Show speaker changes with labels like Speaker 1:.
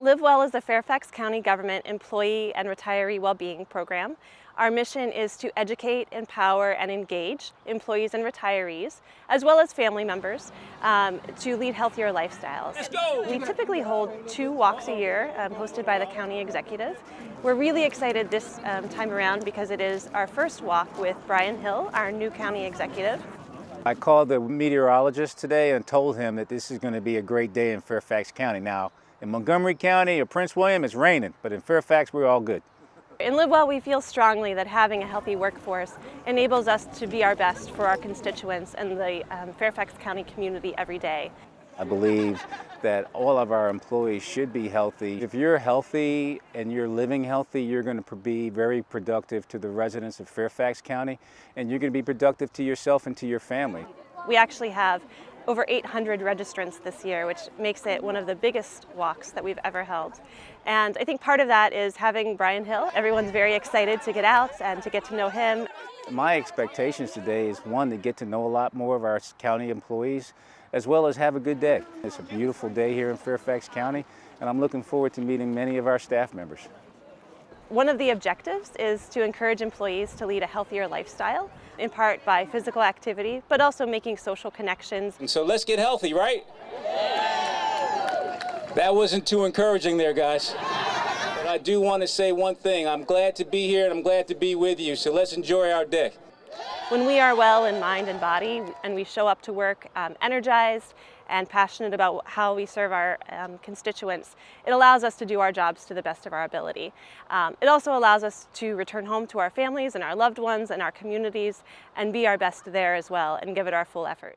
Speaker 1: LiveWell is the Fairfax County Government employee and retiree well-being program. Our mission is to educate, empower, and engage employees and retirees, as well as family members, to lead healthier lifestyles.
Speaker 2: Let's go!
Speaker 1: We typically hold 2 walks a year, hosted by the County Executive. We're really excited this time around because it is our first walk with Bryan Hill, our new County Executive.
Speaker 3: I called the meteorologist today and told him that this is going to be a great day in Fairfax County. Now, in Montgomery County or Prince William, it's raining, but in Fairfax, we're all good.
Speaker 1: In LiveWell, we feel strongly that having a healthy workforce enables us to be our best for our constituents and the Fairfax County community every day.
Speaker 3: I believe that all of our employees should be healthy. If you're healthy and you're living healthy, you're going to be very productive to the residents of Fairfax County, and you're going to be productive to yourself and to your family.
Speaker 1: We actually have over 800 registrants this year, which makes it one of the biggest walks that we've ever held. And I think part of that is having Bryan Hill. Everyone's very excited to get out and to get to know him.
Speaker 3: My expectations today is, one, to get to know a lot more of our county employees, as well as have a good day. It's a beautiful day here in Fairfax County, and I'm looking forward to meeting many of our staff members.
Speaker 1: One of the objectives is to encourage employees to lead a healthier lifestyle, in part by physical activity, but also making social connections.
Speaker 2: And so let's get healthy, right? That wasn't too encouraging there, guys. But I do want to say one thing. I'm glad to be here and I'm glad to be with you, so let's enjoy our day.
Speaker 1: When we are well in mind and body and we show up to work energized and passionate about how we serve our constituents, it allows us to do our jobs to the best of our ability. It also allows us to return home to our families and our loved ones and our communities and be our best there as well and give it our full effort.